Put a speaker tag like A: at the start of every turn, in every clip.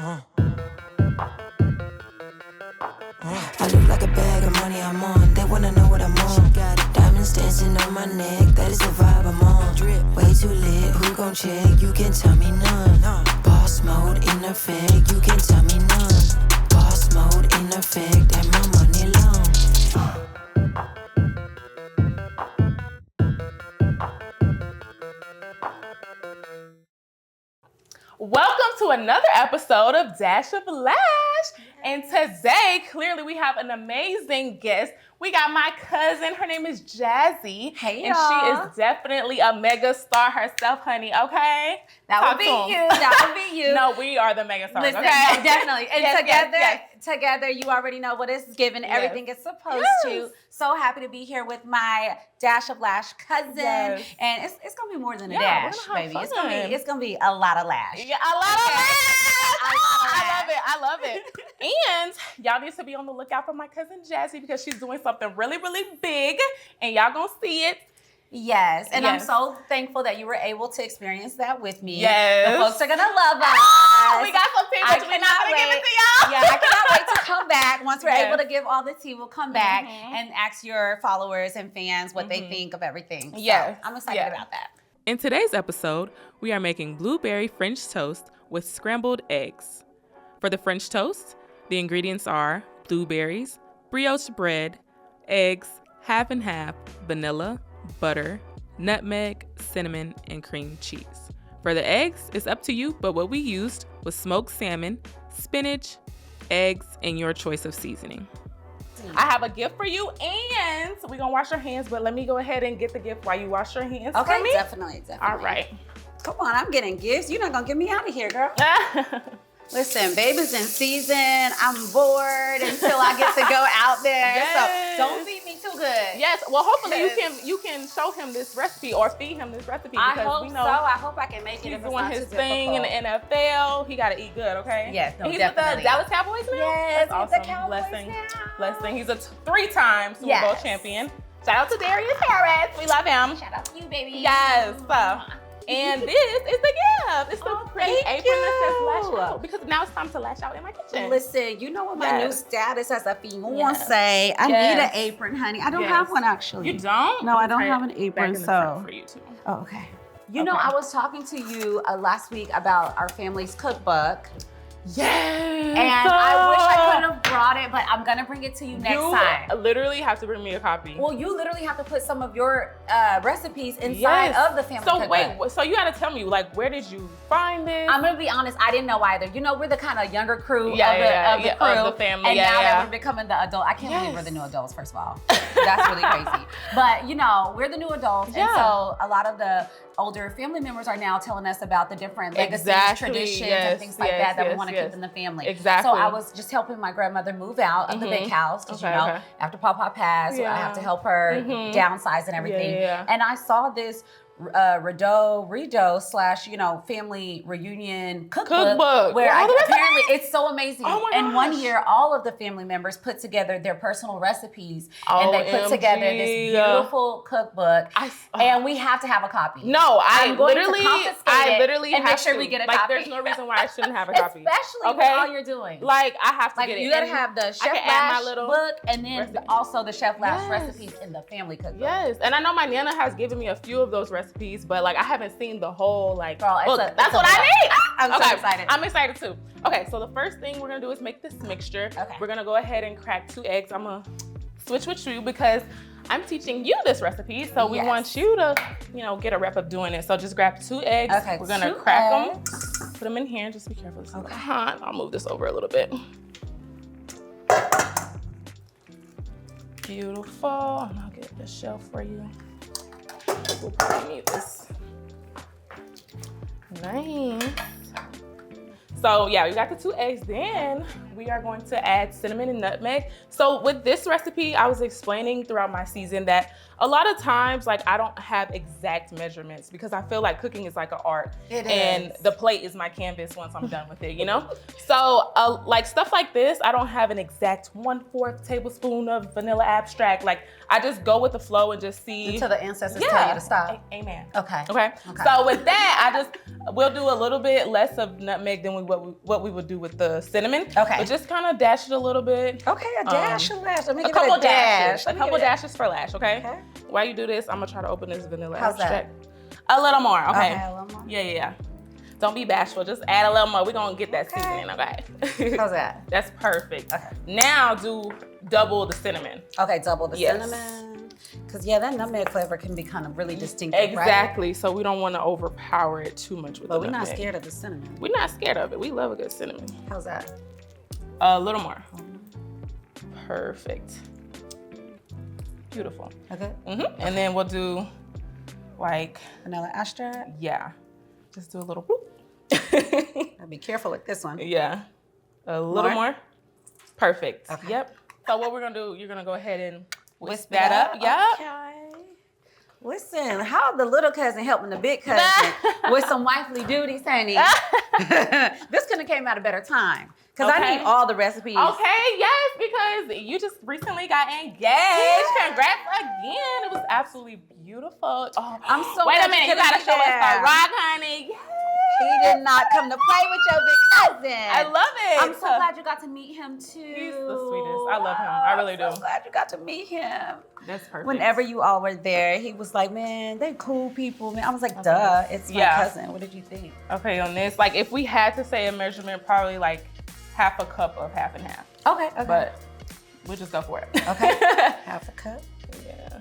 A: I look like a bag of money I'm on. They wanna know what I'm on. Got it. Diamonds dancing on my neck. That is the vibe I'm on. Drip. Way too lit. Who gon' check? You can tell me none. Boss mode in effect. You can tell me none. Boss mode in effect. And my money long.
B: Welcome to another episode of Dash of Lash. And today, clearly, we have an amazing guest. We got my cousin. Her name is Jassi.
C: Hey,
B: and she is definitely a mega star herself, honey. Okay?
C: That would be you. That would be you.
B: No, we are the mega stars.
C: Listen,
B: okay?
C: definitely. And
B: Yes,
C: together, you already know what it's given. Everything is supposed to. So happy to be here with my Dash of Lash cousin.
B: Yes.
C: And it's gonna be more than a
B: Yeah,
C: dash,
B: we're gonna have
C: baby.
B: fun.
C: It's gonna be a lot of lash.
B: Yeah, a lot of lash.
C: I
B: I love it. And y'all need to be on the lookout for my cousin Jassi because she's doing something really, really big. And y'all gonna see it.
C: Yes, and
B: Yes.
C: I'm so thankful that you were able to experience that with me.
B: Yes.
C: The folks are gonna love us.
B: We got some tea, but we're not gonna give it to y'all.
C: Yeah, I cannot wait to come back. Once we're
B: Yes.
C: able to give all the tea, we'll come back and ask your followers and fans what they think of everything. So
B: Yes.
C: I'm excited about that.
B: In today's episode, we are making blueberry French toast with scrambled eggs. For the French toast, the ingredients are blueberries, brioche bread, eggs, half and half, vanilla, butter, nutmeg, cinnamon, and cream cheese. For the eggs, it's up to you, but what we used was smoked salmon, spinach, eggs, and your choice of seasoning. I have a gift for you, and we're gonna wash our hands, but let me go ahead and get the gift while you wash your hands
C: Okay,
B: for me.
C: definitely.
B: All right.
C: Come on, I'm getting gifts. You're not gonna get me out of here, girl. Listen, baby's in season. I'm bored until I get to go out there.
B: Yes.
C: So don't feed me too good.
B: Yes. Well, hopefully you can show him this recipe or feed him this recipe
C: I
B: because
C: hope
B: we
C: so.
B: know
C: I hope I can make it.
B: he's
C: if it's
B: doing
C: not
B: his
C: too
B: thing in the
C: difficult.
B: NFL. He gotta eat good, okay?
C: Yes, no,
B: and he's
C: definitely.
B: with the Dallas Cowboys now.
C: Yes,
B: That's
C: with
B: awesome.
C: the Cowboys
B: Blessing.
C: now.
B: Blessing. He's a 3-time Super Bowl
C: Yes.
B: champion. Shout out to Darius Harris. We love him.
C: Shout out to you, baby.
B: Yes. And this is the gift. It's the pretty
C: thank
B: apron that
C: you.
B: says lash out because now it's time to lash out in my kitchen.
C: Listen, you know what my new
B: Yes.
C: status as a fiancée?
B: Yes.
C: I need
B: Yes.
C: an apron, honey. I don't
B: Yes.
C: have one actually.
B: You don't?
C: No, I don't
B: Right
C: have an
B: back
C: apron,
B: in the front
C: so.
B: for you too.
C: Oh, okay. You know, I was talking to you last week about our family's cookbook.
B: Yes.
C: And I wish I could have brought it, but I'm gonna bring it to you next time.
B: You literally have to bring me a copy.
C: Well, you literally have to put some of your recipes inside
B: Yes.
C: of the family
B: So
C: cookbook.
B: wait, so you gotta tell me, like, where did you find this?
C: I'm gonna be honest, I didn't know either. You know, we're the kind of younger crew of the
B: Yeah,
C: crew,
B: of the family,
C: and
B: yeah,
C: now
B: yeah.
C: that we're becoming the adult, I can't believe
B: Yes.
C: we're the new adults. First of all, that's really crazy. But you know, we're the new adults, and
B: Yeah.
C: so a lot of the older family members are now telling us about the different legacies,
B: Exactly,
C: traditions,
B: yes,
C: and things like
B: yes,
C: that we
B: yes,
C: want to
B: yes.
C: keep in the family.
B: Exactly.
C: So I was just helping my grandmother move out of the big house because you know, after Papa passed, I have to help her downsize and everything.
B: Yeah.
C: And I saw this Rideaux / family reunion cookbook where apparently it's so amazing.
B: Oh my
C: and one
B: gosh.
C: year, all of the family members put together their personal recipes, and they put
B: OMG.
C: together this beautiful cookbook. And we have to have a copy.
B: No,
C: I'm going to confiscate it and make
B: have
C: sure
B: to.
C: we get a
B: like,
C: copy.
B: There's no reason why I shouldn't have a copy.
C: Especially with all you're doing.
B: Like, I have to
C: Like
B: get it.
C: you gotta
B: in.
C: have the
B: I
C: Chef
B: can add my
C: Lash
B: little
C: book and then
B: recipe.
C: also the Chef Lash
B: Yes.
C: recipes in the family cookbook.
B: Yes, and I know my Nana has given me a few of those recipes, but like I haven't seen the whole like
C: Girl,
B: book.
C: it's
B: That's
C: a
B: what I
C: book.
B: need.
C: I'm
B: Okay,
C: so excited.
B: I'm excited too. Okay, so the first thing we're gonna do is make this mixture.
C: Okay.
B: We're gonna go ahead and crack 2 eggs. I'm gonna switch with you because I'm teaching you this recipe, so we
C: Yes.
B: want you to, get a rep of doing it. So just grab 2 eggs.
C: Okay,
B: We're gonna
C: 2
B: crack
C: eggs.
B: them, put them in here. Just be careful. It's
C: Okay.
B: hot. I'll move this over a little bit. Beautiful. And I'll get the shelf for you. We'll probably need this. Nice. So yeah, we got the 2 eggs. Then we are going to add cinnamon and nutmeg. So with this recipe, I was explaining throughout my season that a lot of times, like, I don't have exact measurements because I feel like cooking is like an art. And the plate is my canvas once I'm done with it, you know? So like stuff like this, I don't have an exact 1/4 tablespoon of vanilla extract. Like, I just go with the flow and just see.
C: Until the ancestors tell you to stop.
B: Amen.
C: Okay.
B: So with that, we'll do a little bit less of nutmeg than what we would do with the cinnamon.
C: Okay.
B: But just kind of dash it a little bit.
C: Okay, a dash of Lash. Let me
B: A
C: give
B: couple
C: it a dash.
B: dashes. A couple dashes for Lash, okay?
C: Okay.
B: While you do this, I'm gonna try to open this vanilla
C: How's
B: extract. A little more, okay?
C: Okay, a little more.
B: Yeah. Don't be bashful. Just add a little more. We're gonna get that seasoning, okay?
C: How's that?
B: That's perfect.
C: Okay.
B: Now do double the cinnamon.
C: Okay, double the
B: Yes.
C: cinnamon. Because, yeah, that nutmeg flavor can be kind of really distinctive,
B: Exactly.
C: right?
B: So we don't want to overpower it too much with
C: But
B: the
C: we're not
B: nutmeg.
C: scared of the cinnamon.
B: We're not scared of it. We love a good cinnamon.
C: How's that?
B: A little more. Perfect. Beautiful.
C: Okay.
B: And then we'll do like,
C: Vanilla extract.
B: yeah, just do a little whoop.
C: I'll be careful with this one.
B: Yeah, a little more. Perfect.
C: Okay.
B: Yep. So what we're gonna do, you're gonna go ahead and whisk that up. Yep.
C: Okay. Listen, how the little cousin helping the big cousin with some wifely duties, honey. This could have came at a better time. Because I need all the recipes.
B: Okay, yes, because you just recently got engaged. Congrats again. It was absolutely beautiful. Oh,
C: I'm so
B: wait
C: glad
B: a minute, you
C: could've
B: gotta
C: been
B: show us
C: there.
B: the rock, honey. Yes.
C: He did not come to play with your big cousin.
B: I love it.
C: I'm so glad you got to meet him too.
B: He's the sweetest. I love him. I really do.
C: I'm so glad you got to meet him.
B: That's perfect.
C: Whenever you all were there, he was like, man, they cool people, man. I was like, duh, it's my cousin. What did you think?
B: Okay, on this, like if we had to say a measurement, probably like half a cup of half and half.
C: Okay.
B: But we'll just go for it.
C: Okay. Half a cup.
B: Yeah.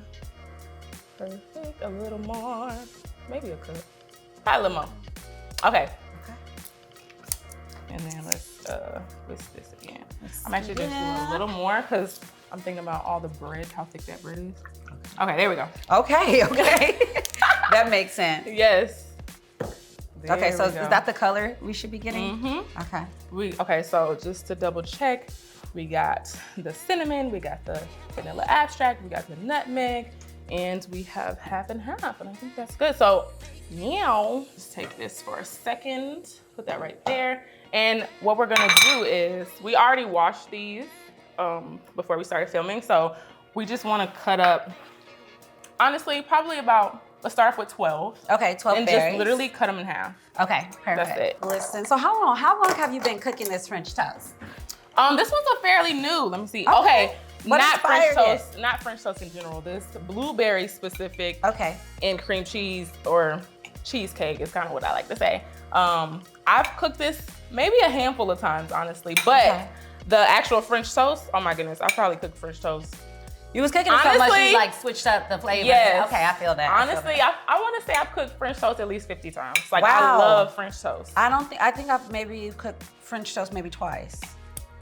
B: Perfect. A little more. Maybe a cup. Probably a little more. Okay. And then let's whisk this again. I'm actually just doing a little more because I'm thinking about all the bread, how thick that bread is. Okay, there we go.
C: Okay. That makes sense.
B: Yes.
C: Okay, so is
B: There we go.
C: that the color we should be getting?
B: Mm-hmm.
C: Okay.
B: Okay, so just to double check, we got the cinnamon, we got the vanilla extract, we got the nutmeg, and we have half and half, and I think that's good. So now, just take this for a second, put that right there. And what we're gonna do is, we already washed these before we started filming, so we just wanna cut up, honestly, probably about, let's start off with 12.
C: Okay, 12
B: and
C: berries.
B: just literally cut them in half.
C: Okay, perfect.
B: That's it.
C: Listen, so how long have you been cooking this French toast?
B: This one's a fairly new, let me see.
C: Okay.
B: Okay,
C: What
B: not French
C: inspired
B: toast, not French toast in general. This blueberry specific
C: Okay.
B: and cream cheese or cheesecake is kind of what I like to say. I've cooked this maybe a handful of times, honestly, but the actual French toast, oh my goodness, I probably cooked French toast.
C: You was cooking it so much
B: Honestly,
C: you like switched up the flavors.
B: Yes.
C: Okay, I feel that.
B: Honestly, I want to say I've cooked French toast at least 50 times. Like,
C: Wow.
B: I love French toast.
C: I think I've maybe cooked French toast maybe twice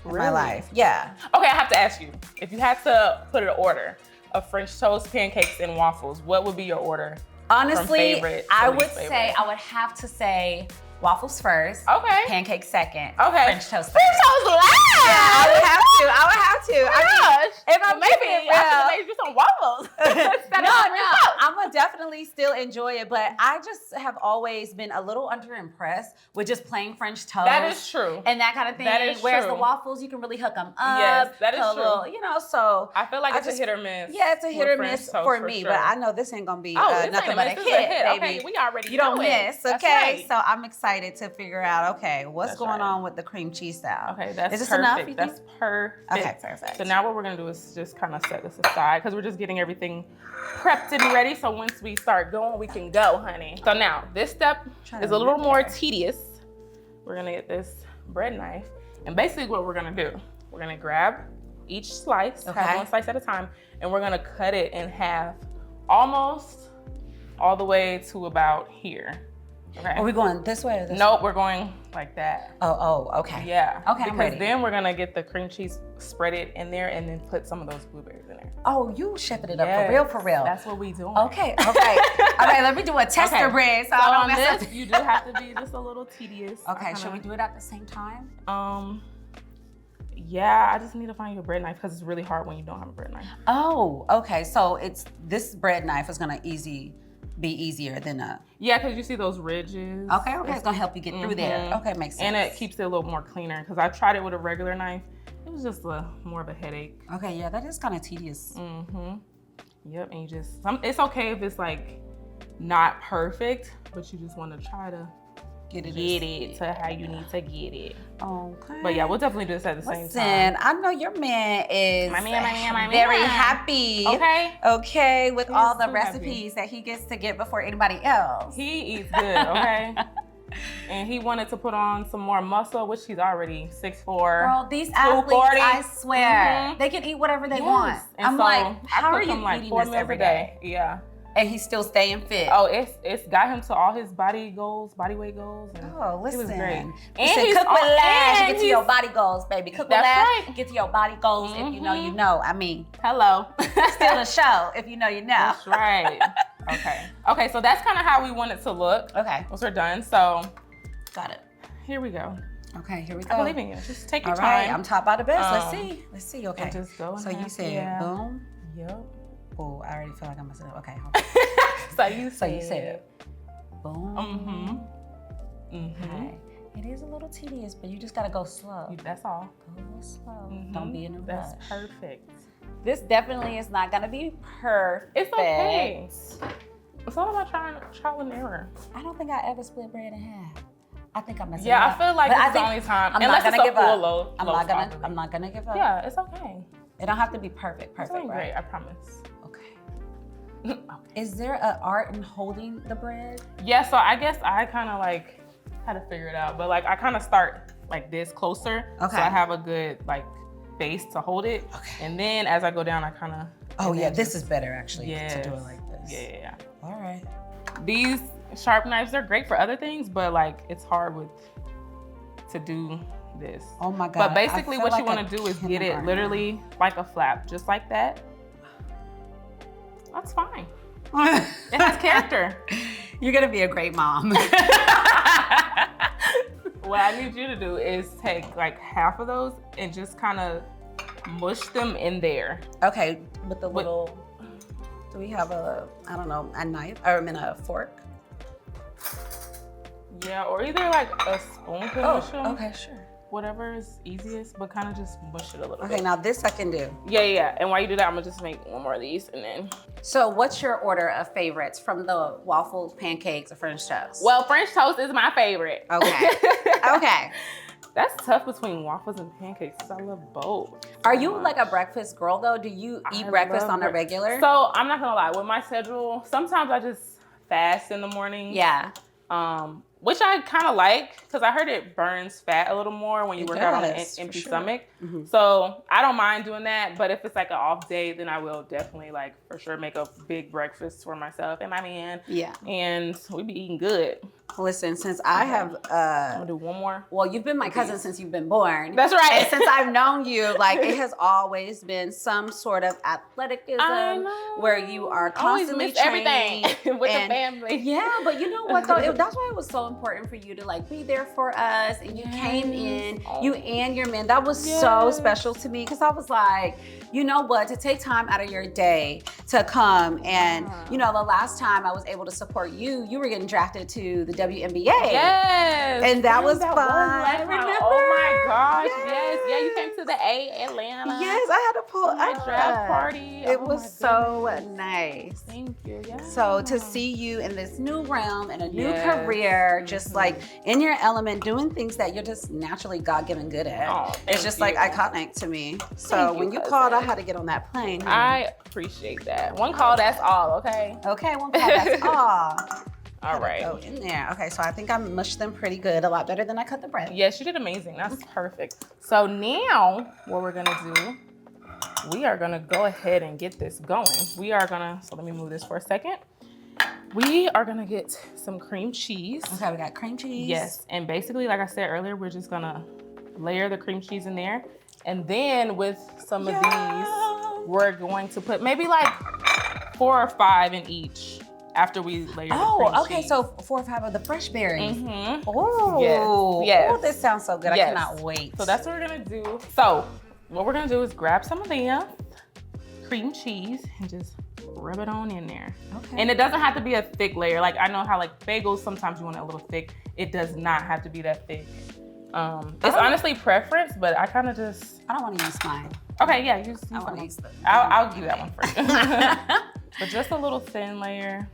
C: in my
B: Really?
C: life. Yeah.
B: Okay, I have to ask you, if you had to put an order of French toast, pancakes, and waffles, what would be your order?
C: Honestly,
B: favorite to
C: I
B: least
C: would
B: favorite?
C: say I would have to say waffles first.
B: Okay.
C: Pancakes second.
B: Okay.
C: French toast.
B: French toast last.
C: Yeah, I would have to. I would have to. I mean, if I'm
B: maybe
C: being
B: I should
C: real-
B: have made you some waffles.
C: No, I'm gonna definitely still enjoy it, but I just have always been a little underimpressed with just plain French toast.
B: That is true.
C: And that kind of thing.
B: That is
C: Whereas
B: true.
C: the waffles, you can really hook them up.
B: Yes, that is
C: put a
B: true.
C: little, you know, so
B: I feel like it's
C: just-
B: a hit or miss.
C: Yeah, it's a hit
B: with
C: or
B: French
C: miss
B: toast
C: for me,
B: sure.
C: but I know this ain't gonna be
B: this ain't
C: nothing
B: a
C: but
B: miss,
C: a
B: this
C: hit,
B: is a hit.
C: baby.
B: Okay, we already
C: You don't
B: know it.
C: miss,
B: That's
C: okay?
B: right.
C: So I'm excited to figure out, okay, what's
B: That's
C: going
B: right.
C: on with the cream cheese style?
B: Okay, that's
C: Is this
B: perfect.
C: enough, you think?
B: That's perfect.
C: Okay, perfect.
B: So now what we're gonna do is just kind of set this aside because we're just getting everything prepped and ready. So once we start going, we can go, honey. So now this step
C: Trying
B: is
C: to
B: a little more
C: remember.
B: tedious. We're gonna get this bread knife, and basically what we're gonna do, we're gonna grab each slice,
C: Okay.
B: have one slice at a time, and we're gonna cut it in half, almost all the way to about here. Okay.
C: Are we going this way or this way?
B: Nope, we're going like that.
C: Oh, okay.
B: Yeah.
C: Okay, I'm
B: Because
C: ready.
B: then we're gonna get the cream cheese, spread it in there, and then put some of those blueberries in there.
C: Oh, you chefing it up
B: Yes,
C: for real.
B: That's what we doing.
C: Okay. Okay, let me do a tester
B: Okay.
C: bread so
B: So
C: I
B: on
C: don't mess
B: this,
C: up.
B: you do have to be just a little tedious.
C: Okay, should we do it at the same time?
B: Yeah, I just need to find you a bread knife because it's really hard when you don't have a bread knife.
C: Oh, okay. So this bread knife is gonna be easier than a.
B: Yeah, because you see those ridges.
C: Okay, it's gonna help you get through there. Okay, makes sense.
B: And it keeps it a little more cleaner because I tried it with a regular knife. It was just more of a headache.
C: Okay, yeah, that is kind of tedious.
B: Yep, and it's okay if it's like not perfect, but you just want to try to get it to how you need to get it.
C: Okay.
B: But yeah, we'll definitely do this at the same time.
C: Listen, I know your man is very happy. Okay, with all the recipes that he gets to get before anybody else.
B: He eats good, okay? And he wanted to put on some more muscle, which he's already 6'4".
C: Girl, these athletes, I swear, they can eat whatever they want.
B: And
C: I'm
B: so
C: like, how are you
B: like
C: eating
B: 4
C: this
B: meals
C: every
B: a day? Yeah.
C: And he's still staying fit.
B: Oh, it's got him to all his body weight goals. And
C: listen.
B: It was great.
C: And he's cook with Lash, get to your body goals, baby. Cook with Lash, get to your body goals. If you know, you know. I mean,
B: hello.
C: Still a show. If you know, you know.
B: That's right. Okay, so that's kind of how we want it to look.
C: Okay.
B: Once we're done, so.
C: Got it.
B: Here we go.
C: Okay, here we go.
B: I believe in you. Just take your time.
C: All right, I'm top out of best. Let's see. Okay.
B: And just go.
C: So you said boom.
B: Yep.
C: Oh, I already feel like I'm messing up. Okay.
B: So you
C: said boom. Okay. It is a little tedious, but you just gotta go slow.
B: That's all.
C: Go a little slow. Don't be in a rush.
B: That's perfect.
C: This definitely is not gonna be perfect.
B: It's okay. It's all about trial and error.
C: I don't think I ever split bread in half. I think I'm messing up.
B: Yeah, I feel like it's the only time.
C: Unless it's a full
B: loaf.
C: I'm not gonna give up.
B: Yeah, it's okay.
C: It don't have to be perfect,
B: it's
C: right?
B: Great, I promise.
C: Okay. Is there an art in holding the bread?
B: Yeah, so I guess I kind of like had to figure it out, but like I kind of start like this closer, so I have a good like base to hold it, and then as I go down, I kind of.
C: Oh yeah, this is better actually to do it like this.
B: Yeah.
C: All right.
B: These sharp knives are great for other things, but like it's hard to do this.
C: Oh my God.
B: But basically what you want to do is get it literally like a flap, just like that. That's fine. It has character.
C: You're gonna be a great mom.
B: What I need you to do is take like half of those and just kind of mush them in there.
C: Okay, with the little, do we have a knife, or a fork?
B: Yeah, or either like a spoon to mush them.
C: Okay, sure.
B: Whatever is easiest, but kind of just mush it a little bit.
C: Okay, now this I can do.
B: Yeah. And while you do that, I'm gonna just make one more of these and then.
C: So what's your order of favorites from the waffles, pancakes, or French toast?
B: Well, French toast is my favorite.
C: Okay. Okay.
B: That's tough between waffles and pancakes because I love both.
C: Are you like a breakfast girl though? Do you eat breakfast on a regular?
B: So I'm not gonna lie, with my schedule, sometimes I just fast in the morning.
C: Yeah.
B: Which I kind of like because I heard it burns fat a little more when you work out on an empty stomach. Mm-hmm. So I don't mind doing that. But if it's like an off day, then I will definitely like for sure make a big breakfast for myself and my man.
C: Yeah. And
B: we be eating good.
C: Listen, since I have,
B: I'm gonna do one more.
C: Well, you've been my cousin since you've been born.
B: That's right.
C: And since I've known you, like it has always been some sort of athleticism where you are constantly training
B: everything with the family.
C: Yeah, but you know what though? That's why it was so important for you to like be there for us, and you came in, you and your man. That was so special to me because I was like, you know what? To take time out of your day to come and you know, the last time I was able to support you, you were getting drafted to the WNBA.
B: Yes.
C: And that was fun. Remember?
B: Oh my gosh. Yes. Yeah, you came to the A Atlanta.
C: Yes, I had to pull
B: my draft party.
C: It was so nice.
B: Thank you. Yeah.
C: So to see you in this new realm and a new career, just like in your element, doing things that you're just naturally God-given good at. It's just like iconic to me. So when you called, I had to get on that plane.
B: I appreciate that. One call, that's all, okay?
C: Okay, one call, that's all.
B: All right.
C: Go in there. Okay, so I think I mushed them pretty good, a lot better than I cut the bread.
B: Yes, you did amazing. That's perfect. So now what we're gonna do, we are gonna go ahead and get this going. So let me move this for a second. We are gonna get some cream cheese.
C: Okay, we got cream cheese.
B: Yes, and basically, like I said earlier, we're just gonna layer the cream cheese in there. And then with some of these, we're going to put maybe like 4 or 5 in each after we layer the cream
C: okay.
B: cheese.
C: So 4 or 5 of the fresh berries.
B: Mm-hmm.
C: Oh,
B: yes.
C: Oh, this sounds so good.
B: Yes.
C: I cannot wait.
B: So that's what we're gonna do. So what we're gonna do is grab some of the cream cheese and just rub it on in there.
C: Okay.
B: And it doesn't have to be a thick layer. Like I know how like bagels, sometimes you want it a little thick. It does not have to be that thick. It's honestly preference, but I kind of just.
C: I don't want to use mine.
B: Okay, yeah, use
C: I want to use them.
B: I'll give you that one first. But just a little thin layer.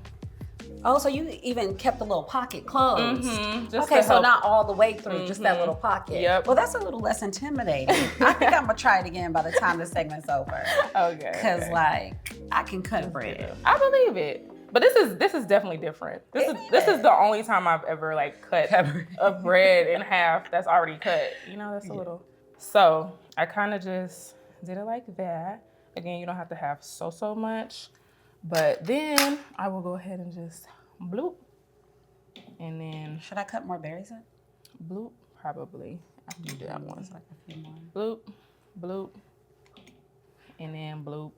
C: Oh, so you even kept the little pocket closed.
B: Mm-hmm.
C: Okay, so not all the way through, just that little pocket.
B: Yep.
C: Well, that's a little less intimidating. I think I'm gonna try it again by the time the segment's over.
B: Okay.
C: Because like I can cut bread.
B: I believe it. But this is definitely different. This is the only time I've ever like cut a bread in half that's already cut. You know, that's a little. So I kind of just did it like that. Again, you don't have to have so much. But then I will go ahead and just bloop. And then.
C: Should I cut more berries in?
B: Bloop, probably. I can do that one.
C: Like a few more.
B: Bloop, bloop, and then bloop.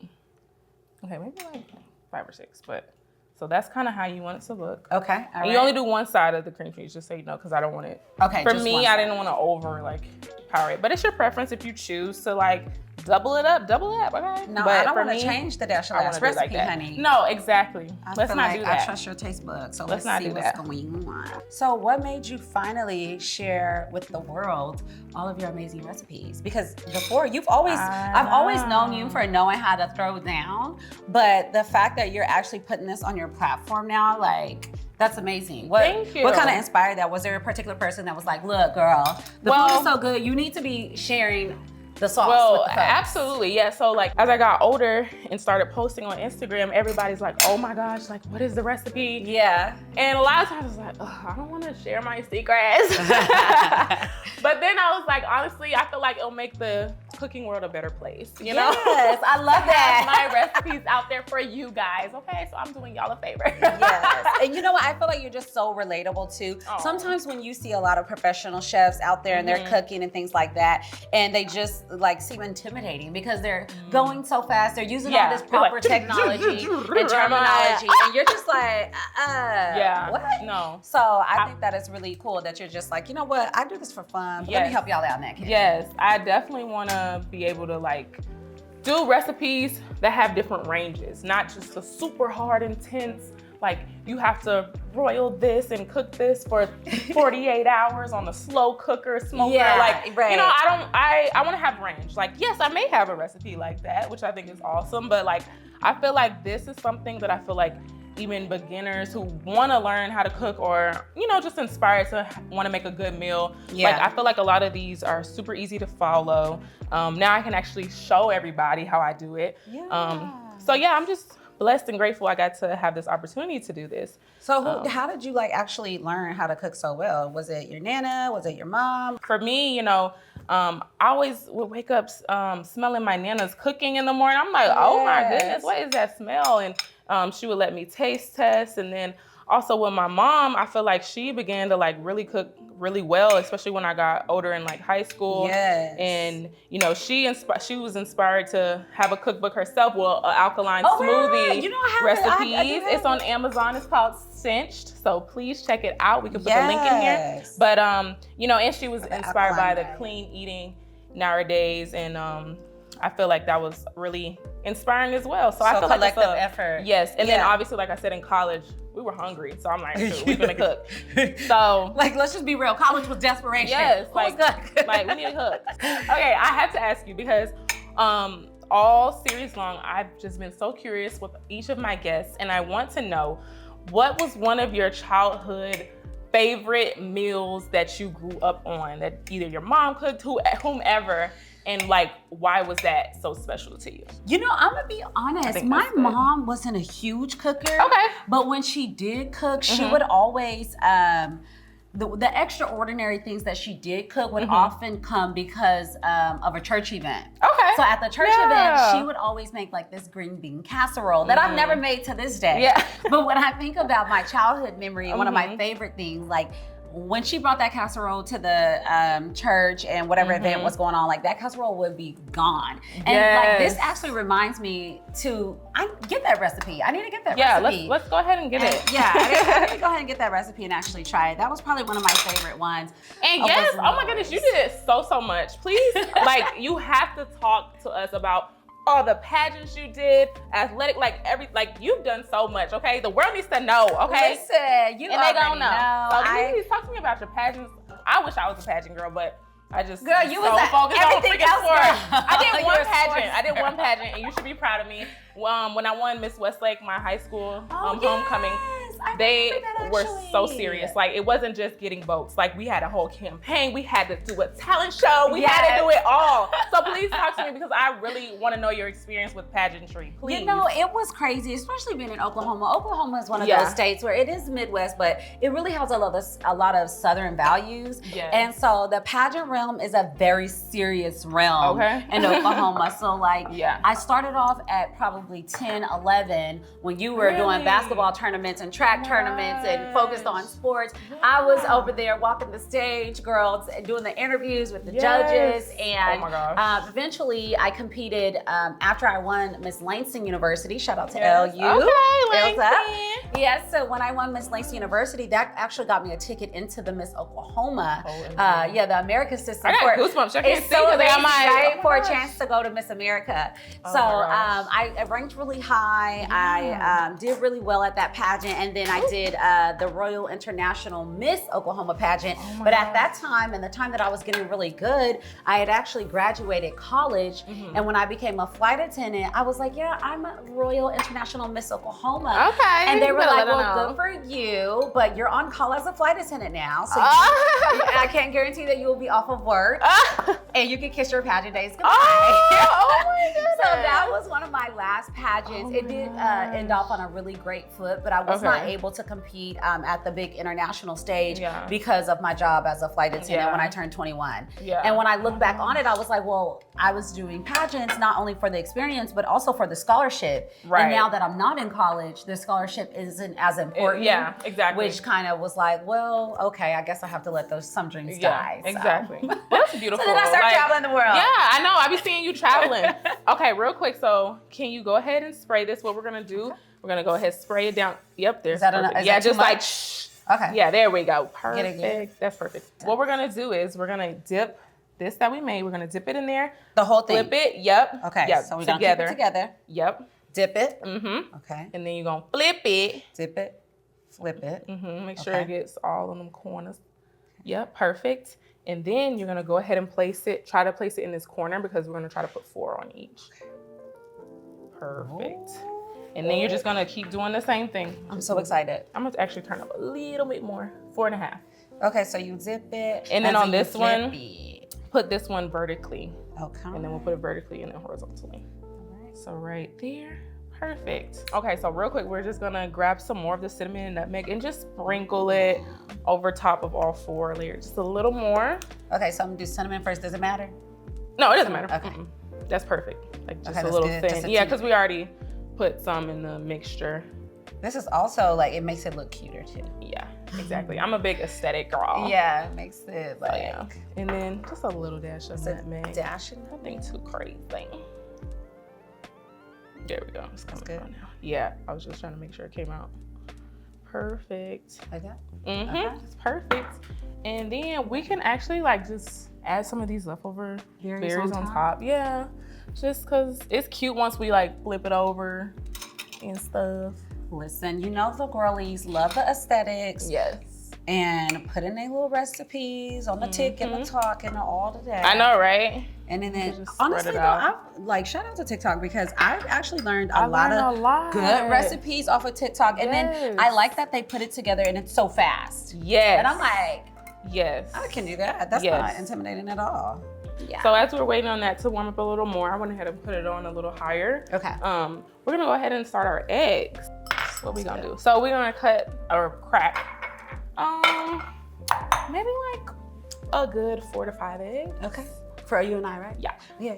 B: Okay, maybe like 5 or 6, but. So that's kind of how you want it to look.
C: Okay, all right.
B: And you only do one side of the cream cheese, just so you know, because I don't want it.
C: Okay,
B: For
C: just
B: me,
C: one
B: I
C: side.
B: didn't want to over like power it, but it's your preference if you choose to like double it up, okay?
C: No,
B: but
C: I don't
B: for
C: want to
B: me,
C: change the Dash
B: I want
C: Last
B: to do it like
C: recipe,
B: that.
C: honey.
B: No, exactly. Let's
C: feel
B: not
C: like
B: do that.
C: I trust your taste buds, so let's
B: not
C: see
B: do
C: what's
B: that.
C: going on. So what made you finally share with the world all of your amazing recipes? Because before, I've always known you for knowing how to throw down, but the fact that you're actually putting this on your platform now, like, that's amazing.
B: Thank you.
C: What kind of inspired that? Was there a particular person that was like, look, girl, the food is so good, you need to be sharing the sauce with the folks?
B: Absolutely, yeah. So like as I got older and started posting on Instagram, everybody's like, oh my gosh, like what is the recipe?
C: Yeah.
B: And a lot of times I was like, I don't want to share my secrets. But then I was like, honestly, I feel like it'll make the cooking world a better place, you know?
C: Yes, I love that.
B: My recipes out there for you guys, okay? So I'm doing y'all a favor.
C: Yes, and you know what? I feel like you're just so relatable too.
B: Oh.
C: Sometimes when you see a lot of professional chefs out there and they're cooking and things like that, and they just like seem intimidating because they're going so fast, they're using all this proper
B: like,
C: technology and terminology, and you're just like,
B: yeah,
C: what?
B: No.
C: So I think that is really cool that you're just like, you know what? I do this for fun, but let me help y'all out in that case.
B: Yes, I definitely want to be able to like do recipes that have different ranges, not just the super hard, intense, like you have to broil this and cook this for 48 hours on a slow cooker, smoker. You know, I want to have range. Like, yes, I may have a recipe like that, which I think is awesome, but like, I feel like this is something that I feel like even beginners who want to learn how to cook or, you know, just inspired to want to make a good meal.
C: Yeah.
B: Like, I feel like a lot of these are super easy to follow. Now I can actually show everybody how I do it.
C: Yeah.
B: So yeah, I'm just blessed and grateful I got to have this opportunity to do this.
C: So how did you like actually learn how to cook so well? Was it your Nana? Was it your mom?
B: For me, you know, I always would wake up smelling my Nana's cooking in the morning. I'm like, oh my goodness, what is that smell? And she would let me taste test. And then also with my mom, I feel like she began to like really cook really well, especially when I got older in like high school.
C: Yes.
B: And you know, she was inspired to have a cookbook herself. Well, an alkaline smoothie
C: right. You know, I have
B: recipes.
C: I do have
B: it's on Amazon. It's called Cinched. So please check it out. We can put the link in here. But you know, and she was inspired by the clean eating nowadays, and I feel like that was really inspiring as well. So I feel like
C: collective effort.
B: Yes, and then obviously, like I said, in college, we were hungry. So I'm like, shoot, we're gonna cook. So
C: like, let's just be real. College was desperation.
B: Yes, like we need to cook. Okay, I have to ask you because all series long, I've just been so curious with each of my guests, and I want to know, what was one of your childhood favorite meals that you grew up on, that either your mom cooked, whomever, and like, why was that so special to you?
C: You know, I'm gonna be honest. My mom wasn't a huge cooker.
B: Okay.
C: But when she did cook, she would always, the extraordinary things that she did cook would often come because of a church event. Okay. So at the church event, she would always make like this green bean casserole that I've never made to this day. Yeah. But when I think about my childhood memory, one of my favorite things, like when she brought that casserole to the church and whatever event was going on, like that casserole would be gone. And like this actually reminds me I get that recipe. I need to get that recipe.
B: Yeah, let's go ahead and get it.
C: Yeah, I need to go ahead and get that recipe and actually try it. That was probably one of my favorite ones.
B: And yes, oh my goodness, you did it so much. Please, like you have to talk to us about all the pageants you did, athletic, like you've done so much, okay? The world needs to know, okay?
C: Listen, you
B: and they don't know. So
C: please
B: talk to me about your pageants. I wish I was a pageant girl, but I just
C: girl, you
B: so
C: was
B: focused on
C: everything
B: freaking
C: else,
B: sport.
C: girl.
B: I did one pageant. I did one pageant, and you should be proud of me. When I won Miss Westlake, my high school homecoming, they were so serious. Like it wasn't just getting votes. Like we had a whole campaign. We had to do a talent show. We had to do it all. So please talk to me because I really want to know your experience with pageantry. Please.
C: You know, it was crazy, especially being in Oklahoma. Oklahoma is one of those states where it is Midwest, but it really has a lot of Southern values.
B: Yes.
C: And so the pageant realm is a very serious realm in Oklahoma. So like, I started off at probably 10, 11 when you were doing basketball tournaments and track tournaments and focused on sports. I was over there walking the stage, girls, and doing the interviews with the judges. And eventually I competed after I won Miss Langston University. Shout out to LU.
B: Okay, Langston.
C: Yes, so when I won Miss Langston University, that actually got me a ticket into the Miss Oklahoma, the America system.
B: I got goosebumps. I can't
C: it's so amazing, right? For a
B: gosh.
C: chance to go to Miss America. So I ranked really high. I did really well at that pageant, and then I did the Royal International Miss Oklahoma pageant. But at that time, and the time that I was getting really good, I had actually graduated college. And when I became a flight attendant, I was like, yeah, I'm a Royal International Miss Oklahoma.
B: Okay.
C: And they were like, well, good for you, but you're on call as a flight attendant now. So I can't guarantee that you will be off of work and you can kiss your pageant days goodbye.
B: Oh my goodness.
C: So that was one of my last pageants. It did end off on a really great foot, but I was not able to compete at the big international stage because of my job as a flight attendant when I turned 21. And when I look back on it, I was like, well, I was doing pageants not only for the experience, but also for the scholarship. And now that I'm not in college, the scholarship isn't as important.
B: Exactly.
C: Which kind of was like, well, okay, I guess I have to let some dreams die. So.
B: Exactly. Well, that's beautiful.
C: So then I started traveling the world.
B: Yeah, I know. I be seeing you traveling. Okay, real quick. So can you go ahead and spray this? What we're gonna do? We're gonna go ahead and spray it down. Yep, there's perfect.
C: That
B: just like
C: shh. Okay.
B: Yeah, there we go. Perfect. That's perfect. What we're gonna do is we're gonna dip this that we made. We're gonna dip it in there.
C: The whole thing.
B: Flip it. Yep.
C: Okay.
B: Yep.
C: So we're gonna keep it together.
B: Yep.
C: Dip it.
B: Okay. And then you're gonna flip it.
C: Dip it. Flip it.
B: Make sure it gets all in them corners. Yep. Perfect. And then you're gonna go ahead and try to place it in this corner because we're gonna try to put 4 on each. Perfect. And then you're just gonna keep doing the same thing.
C: I'm so excited.
B: I'm gonna actually turn up a little bit more, 4.5.
C: Okay, so you dip it.
B: And then on this one, put this one vertically.
C: Okay.
B: And then we'll put it vertically and then horizontally. All right. So right there, perfect. Okay, so real quick, we're just gonna grab some more of the cinnamon and nutmeg and just sprinkle it over top of all 4 layers, just a little more.
C: Okay, so I'm gonna do cinnamon first, does it matter?
B: No, it doesn't matter.
C: Okay.
B: That's perfect. Like just a little thin. Yeah, because we already put some in the mixture.
C: This is also like, it makes it look cuter too.
B: Yeah, exactly. I'm a big aesthetic girl.
C: Yeah, it makes it like.
B: Yeah. And then just a little dash of nutmeg.
C: Dash of
B: Nothing too crazy. There we go. It's coming out now. Yeah, I was just trying to make sure it came out perfect.
C: Like that?
B: It's perfect. And then we can actually like just add some of these leftover berries on top. Yeah, just because it's cute once we like flip it over and stuff.
C: Listen, you know the girlies love the aesthetics.
B: Yes.
C: And put in their little recipes on the tick and the talk and all of that.
B: I know, right?
C: And then honestly though, I like shout out to TikTok because I've actually learned a lot of good recipes off of TikTok. And then I like that they put it together and it's so fast.
B: Yes.
C: And I'm like,
B: yes,
C: I can do that. That's not intimidating at all. Yeah.
B: So as we're waiting on that to warm up a little more, I went ahead and put it on a little higher.
C: Okay.
B: We're gonna go ahead and start our eggs. What we gonna do? So we're gonna cut or crack, maybe like a good 4 to 5 eggs.
C: Okay. For you and I, right?
B: Yeah.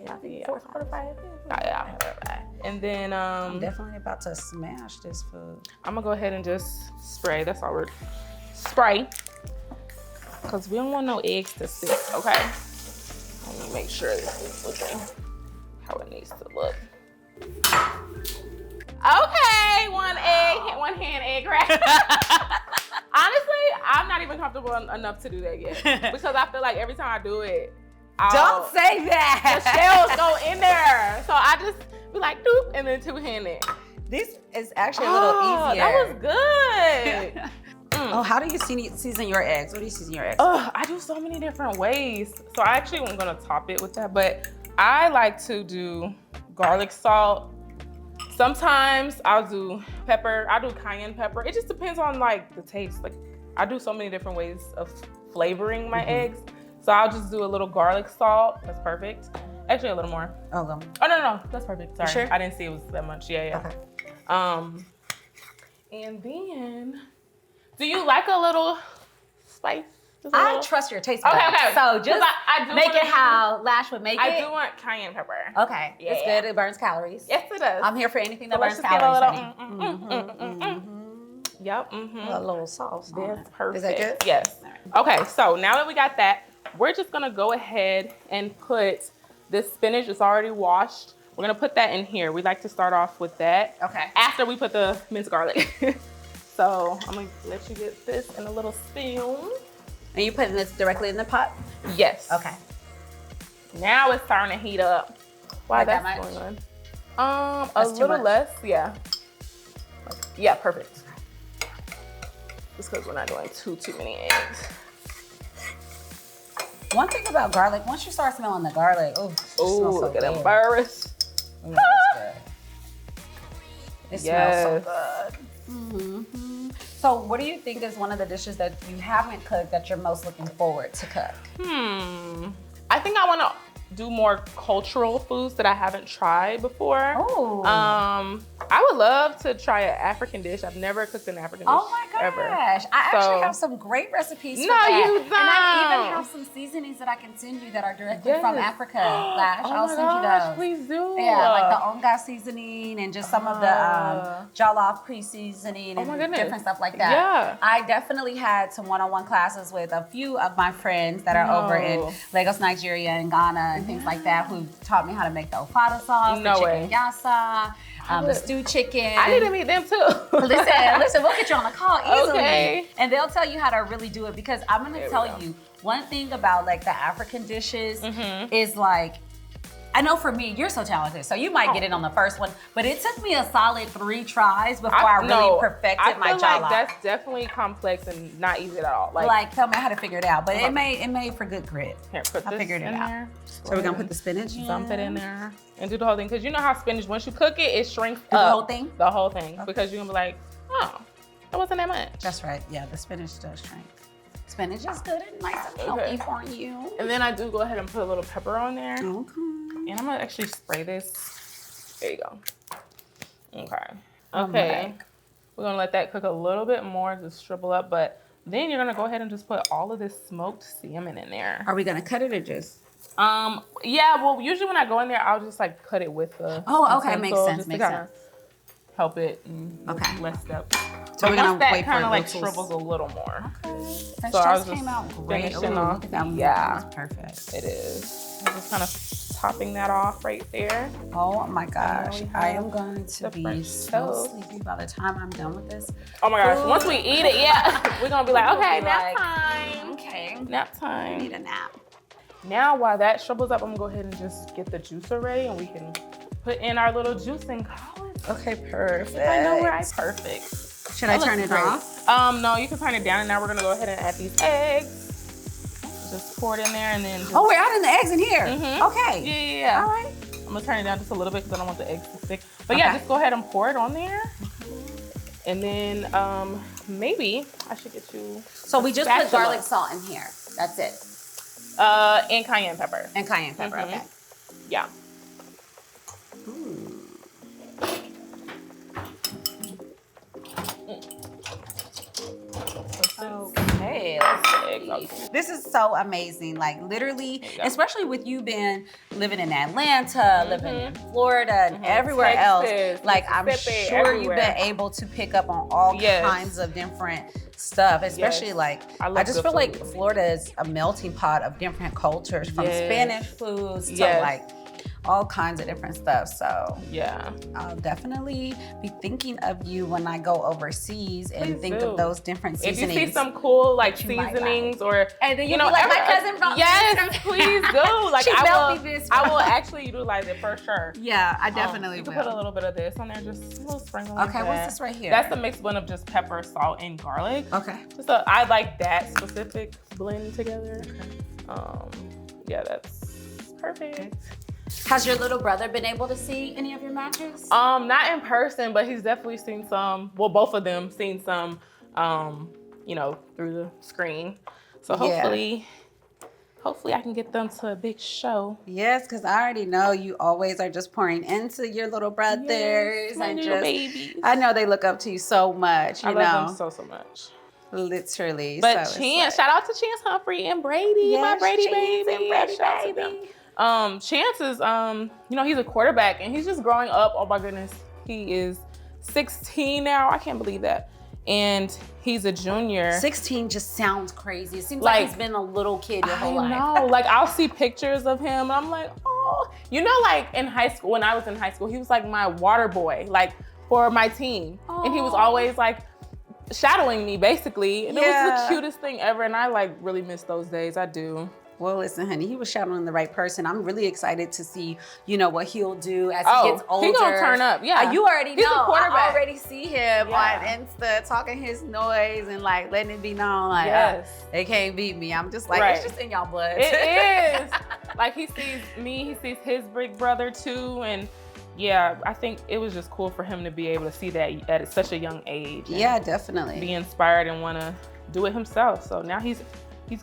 C: I think 4 to 5 eggs.
B: Yeah. And then
C: I'm definitely about to smash this food.
B: I'm gonna go ahead and just spray. That's all we're spray. because we don't want no eggs to stick, okay? Let me make sure this is looking how it needs to look. Okay, one hand egg crack. Honestly, I'm not even comfortable enough to do that yet because I feel like every time I do it,
C: Don't say that.
B: the shells go in there. So I just be like, doop, and then two-handed.
C: This is actually a little easier.
B: That was good.
C: Oh, how do you season your eggs? What do you season your eggs?
B: I do so many different ways. So I actually am gonna top it with that, but I like to do garlic salt. Sometimes I'll do pepper. I do cayenne pepper. It just depends on like the taste. Like I do so many different ways of flavoring my eggs. So I'll just do a little garlic salt. That's perfect. Actually, a little more.
C: Oh, no.
B: Oh no, that's perfect. Sorry,
C: sure?
B: I didn't see it was that much. Yeah.
C: Okay.
B: And then, do you like a little spice? Just a
C: I
B: little-
C: trust your taste
B: Okay,
C: buds.
B: okay.
C: So just
B: I do
C: make
B: wanna
C: it
B: do-
C: how Lash would make it.
B: I do want cayenne pepper.
C: Okay,
B: Yeah,
C: it's
B: yeah.
C: good. It burns calories.
B: Yes, it does.
C: I'm here for anything that
B: So let's
C: burns
B: just give a
C: calories.
B: little. Yep.
C: A little sauce. on
B: That's
C: it.
B: perfect.
C: Is that good?
B: Yes. Okay, so now that we got that, we're just gonna go ahead and put this spinach. It's already washed. We're gonna put that in here. We like to start off with that.
C: Okay.
B: After we put the minced garlic. So I'm gonna let you get this in a little spoon.
C: And you putting this directly in the pot?
B: Yes.
C: Okay.
B: Now it's starting to heat up. Wow,
C: Like that
B: that's
C: much?
B: going on. A
C: That's too
B: little
C: much?
B: less, yeah. Yeah, perfect. Just because we're not doing too many eggs.
C: One thing about garlic, once you start smelling the garlic,
B: Oh, look at them burrs.
C: It smells so good. So what do you think is one of the dishes that you haven't cooked that you're most looking forward to cook?
B: I think I want to do more cultural foods that I haven't tried before.
C: Oh.
B: I would love to try an African dish. I've never cooked an African dish
C: Oh my gosh.
B: ever.
C: I actually
B: So-
C: have some great recipes for
B: No,
C: that.
B: you
C: And I even
B: don't.
C: have some seasonings that I can send you that are directly from
B: Yes.
C: Africa, Lash.
B: Oh
C: I'll
B: my
C: send
B: gosh,
C: you those.
B: please do.
C: Yeah, like the onga seasoning and just some of the jollof pre-seasoning
B: Oh my
C: and
B: goodness.
C: different stuff like that.
B: Yeah.
C: I definitely had some one-on-one classes with a few of my friends that are over in
B: No.
C: Lagos, Nigeria and Ghana and things like that who taught me how to make the ofada sauce,
B: No
C: the
B: way.
C: chicken yassa, the stewed chicken.
B: I need to meet them too.
C: Listen, we'll get you on the call easily.
B: Okay.
C: And they'll tell you how to really do it because I'm gonna
B: There we
C: tell
B: go.
C: you one thing about like the African dishes
B: Mm-hmm.
C: is like, I know for me, you're so talented, so you might get it on the first one, but it took me a solid 3 tries before I really perfected my
B: I feel
C: jollof.
B: like that's definitely complex and not easy at all.
C: Like, tell me how to figure it out, but it made for good grit.
B: Here, put
C: I
B: this
C: figured it
B: in
C: out.
B: there.
C: So we're gonna put the spinach
B: Dump it in there and do the whole thing. Because you know how spinach, once you cook it, it shrinks
C: Do
B: up.
C: the whole thing?
B: The whole thing. Because you're going to be like, oh, that wasn't that much.
C: That's right. Yeah, the spinach does shrink. Spinach is good and nice and healthy
B: Okay.
C: for you.
B: And then I do go ahead and put a little pepper on there.
C: Okay.
B: And I'm going to actually spray this. There you go. Okay.
C: Oh,
B: Okay. We're going to let that cook a little bit more, just shrivel up. But then you're going to go ahead and just put all of this smoked salmon in there.
C: Are we gonna cut it or just?
B: Yeah, well, usually when I go in there, I'll just like cut it with the
C: Oh, okay, makes
B: utensil
C: sense,
B: just to
C: makes
B: kinda help it and
C: Okay.
B: less steps.
C: So we're gonna
B: once that
C: wait for
B: kind of like
C: Rachel's-
B: shrivels a little more.
C: French
B: So I was
C: toast came
B: just
C: out great.
B: finishing
C: Ooh,
B: off
C: look at that one.
B: yeah.
C: That's perfect.
B: It is. I'm just kind of topping that off right there.
C: Oh my gosh.
B: we
C: I
B: have
C: am going to
B: the
C: be
B: French
C: so
B: toast.
C: sleepy by the time I'm done with this.
B: Oh my gosh!
C: Ooh.
B: Once we eat it, yeah, we're gonna be like,
C: We'll
B: okay,
C: be
B: nap
C: like,
B: time.
C: Okay.
B: Nap
C: I need
B: time.
C: a nap.
B: Now, while that shrivels up, I'm gonna go ahead and just get the juicer ready, and we can put in our little juice and call it.
C: Okay, perfect.
B: I know we're perfect.
C: Should I
B: That
C: turn
B: looks
C: it
B: great.
C: off?
B: No, you can turn it down, and now we're gonna go ahead and add these eggs. Just pour it in there, and then just,
C: Oh, we're adding the eggs in here.
B: Mhm.
C: Okay.
B: yeah.
C: All right.
B: I'm gonna turn it down just a little bit because I don't want the eggs to stick. But yeah,
C: Okay.
B: just go ahead and pour it on there. And then maybe I should get you
C: So we just put
B: spatula.
C: garlic salt in here. That's it.
B: and cayenne pepper.
C: And cayenne pepper.
B: Mhm.
C: Okay.
B: Yeah.
C: Okay. Okay, let's see. This is so amazing. Like literally, especially with you living in Atlanta, living in Florida, and everywhere
B: Texas,
C: else. Like I'm sure
B: everywhere.
C: you've been able to pick up on all kinds of different stuff, especially like I just feel like Florida is a melting pot of different cultures, from Spanish foods to like all kinds of different stuff. So
B: yeah,
C: I'll definitely be thinking of you when I go overseas and think of those different seasonings.
B: If you see some cool like seasonings or
C: and then you know, like my cousin brought
B: yes, please do. Like
C: I
B: will actually utilize it for sure.
C: Yeah, I definitely
B: you
C: will.
B: can put a little bit of this on there, just a little sprinkle.
C: Okay, what's this right here?
B: That's the mixed blend of just pepper, salt, and garlic.
C: Okay.
B: I like that specific blend together. Yeah, that's perfect.
C: Has your little brother been able to see any of your matches?
B: Not in person, but he's definitely seen some. Well, both of them seen some, you know, through the screen. So hopefully I can get them to a big show.
C: Yes, because I already know you always are just pouring into your little brothers.
B: Yes, my
C: and
B: little
C: just
B: babies.
C: I know they look up to you so much.
B: I love them so much.
C: Literally.
B: But
C: so
B: Chance, shout out to Chance Humphrey and Brady, my Brady
C: Chance
B: baby.
C: And Brady
B: shout out to them. Chance is, you know, he's a quarterback and he's just growing up. Oh my goodness. He is 16 now. I can't believe that. And he's a junior.
C: 16 just sounds crazy. It seems like he's been a little kid your whole life.
B: I know. Like I'll see pictures of him and I'm like, oh. You know, like in high school, when I was in high school, he was like my water boy, like for my team. Aww. And he was always like shadowing me basically. And it was the cutest thing ever. And I like really miss those days. I do.
C: Well, listen, honey, he was shadowing the right person. I'm really excited to see, you know, what he'll do as he gets older.
B: He's gonna turn up, yeah.
C: You already
B: He's
C: know.
B: A quarterback.
C: I already see him on Insta talking his noise and like letting it be known, like, they can't beat me. I'm just like, it's just in y'all blood.
B: It is. Like he sees me, he sees his big brother too, and yeah, I think it was just cool for him to be able to see that at such a young age.
C: Yeah, definitely.
B: Be inspired and want to do it himself. So now he's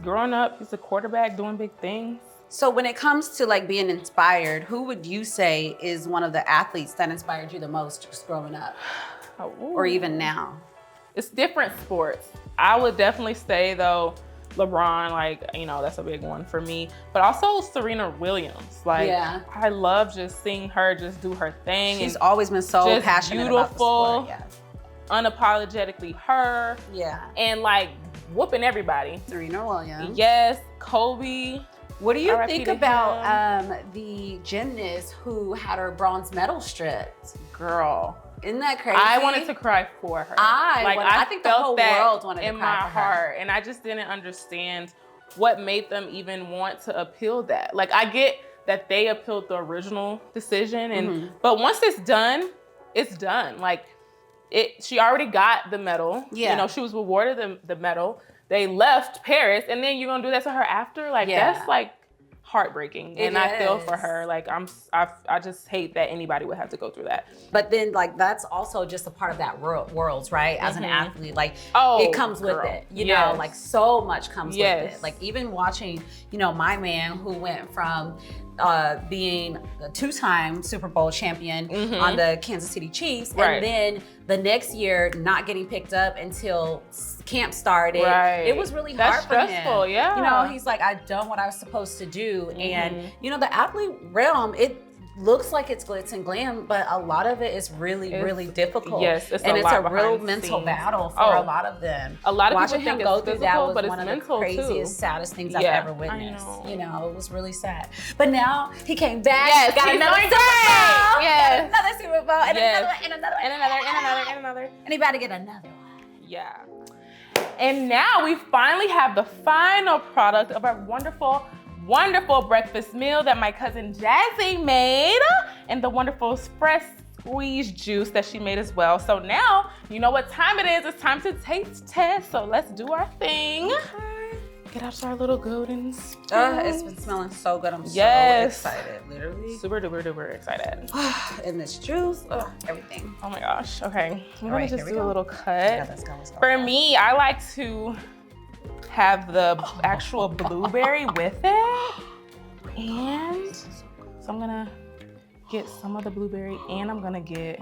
B: growing up. He's a quarterback doing big things.
C: So when it comes to like being inspired, who would you say is one of the athletes that inspired you the most just growing up? Or even now?
B: It's different sports. I would definitely say though, LeBron, like, you know, that's a big one for me. But also Serena Williams. Like, I love just seeing her just do her thing.
C: She's always been so passionate about the sport.
B: Unapologetically her.
C: Yeah.
B: And like whooping everybody.
C: Serena Williams.
B: Yes, Kobe.
C: What do you think about the gymnast who had her bronze medal stripped?
B: Girl.
C: Isn't that crazy?
B: I wanted to cry for her.
C: I think the whole world wanted to cry for her.
B: In my heart. And I just didn't understand what made them even want to appeal that. Like I get that they appealed the original decision, and but once it's done, it's done. Like she already got the medal. Yeah. You know, she was awarded the medal. They left Paris, and then you're gonna do that to her after? Like that's like heartbreaking. And I feel for her. Like I just hate that anybody would have to go through that.
C: But then like that's also just a part of that world, right? As an athlete, like it comes with it. You know, like so much comes with it. Like even watching, you know, my man who went from being a two-time Super Bowl champion on the Kansas City Chiefs, and then the next year not getting picked up until camp started. It was really hard for him.
B: Yeah.
C: You know, he's like, I've done what I was supposed to do. And you know, the athlete realm, it looks like it's glitz and glam, but a lot of it is really difficult.
B: Yes,
C: it's a real mental battle for a lot of them.
B: A lot of
C: watching
B: people
C: him
B: think
C: go
B: it's
C: through
B: physical,
C: that was one of the craziest, saddest things I've ever witnessed. You know, it was really sad. But now he came back, got another Super Bowl, another Super Bowl, and another, and another, and another, and another, and another, and he about to get another one.
B: Yeah. And now we finally have the final product of our wonderful breakfast meal that my cousin Jassi made, and the wonderful fresh squeezed juice that she made as well. So now you know what time it is. It's time to taste test. So let's do our thing. Get out our little golden spoon.
C: It's been smelling so good. I'm so excited, literally.
B: Super duper excited.
C: And this juice, everything.
B: Oh my gosh. Okay, I'm gonna just do a little cut.
C: Yeah, let's go.
B: For me, I like to have the actual blueberry with it. And so I'm gonna get some of the blueberry, and I'm gonna get,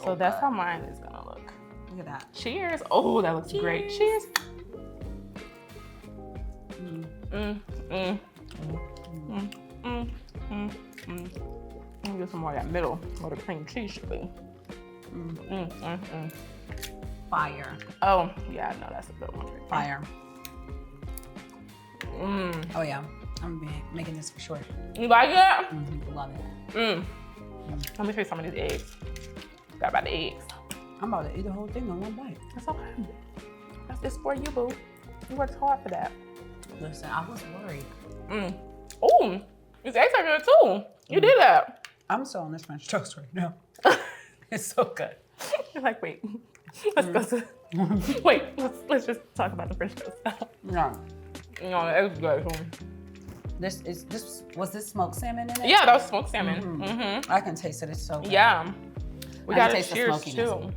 B: so that's how mine is gonna look.
C: Look at that.
B: Cheers. Oh, that looks great. Cheers. Let me get some more of that middle where the cream cheese should be.
C: Fire.
B: Oh, yeah, no, that's a good one.
C: Fire. Oh yeah, I'm gonna be making this for sure.
B: You like it?
C: Love it.
B: Let me taste some of these eggs. Forgot about the eggs.
C: I'm about to eat the whole thing in one bite.
B: That's okay. It's for you, boo. You worked hard for that.
C: Listen, I was worried.
B: Oh, these eggs are good too. You did that.
C: I'm so on this French toast right now. It's so good.
B: You're like, wait, let's go to, wait, let's just talk about the French toast.
C: No.
B: No, the eggs are good.
C: Was this smoked salmon in it?
B: Yeah, that was smoked salmon.
C: I can taste it. It's so good.
B: Yeah. We got to
C: taste the
B: cheers
C: smokiness.
B: too.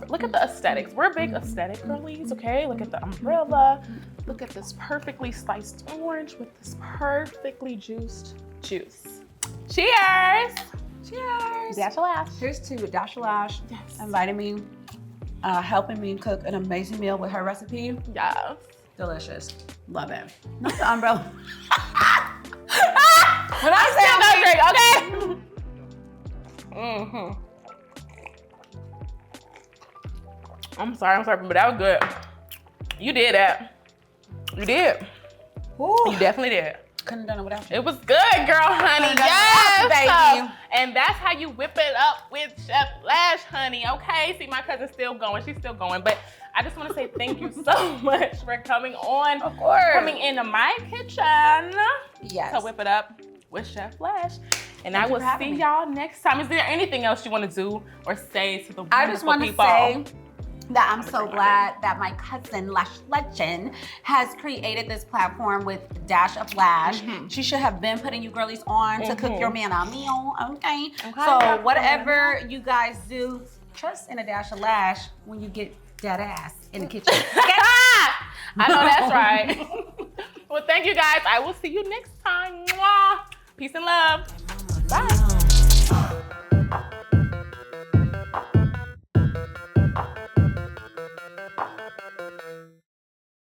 B: Look at the aesthetics. We're big aesthetic girlies, okay? Look at the umbrella. Look at this perfectly sliced orange with this perfectly juiced juice. Cheers!
C: Cheers!
B: Dash a Lash.
C: Here's to Dasha Lash.
B: Yes.
C: Inviting me, helping me cook an amazing meal with her recipe.
B: Yes.
C: Delicious. Love it. Not the umbrella.
B: When I say no drink, okay? I'm sorry, but that was good. You did that. You did.
C: Ooh.
B: You definitely did.
C: Couldn't have done it without you.
B: It was good, girl, honey. Yes,
C: baby.
B: And that's how you whip it up with Chef Lash, honey. Okay. See, my cousin's still going. She's still going. But I just want to say thank you so much for coming on.
C: Of course.
B: Coming into my kitchen.
C: Yes.
B: To whip it up with Chef Lash. And
C: Thank
B: I will
C: you for having
B: see
C: me.
B: y'all next time. Is there anything else you want to do or say to the wonderful
C: I just want to
B: people?
C: say that I'm so glad that my cousin Lash Legend has created this platform with Dash of Lash. She should have been putting you girlies on to cook your man a meal, okay? So whatever you guys do, trust in a Dash of Lash when you get that ass in the kitchen.
B: I know that's right. Well, thank you guys. I will see you next time. Mwah. Peace and love. Bye.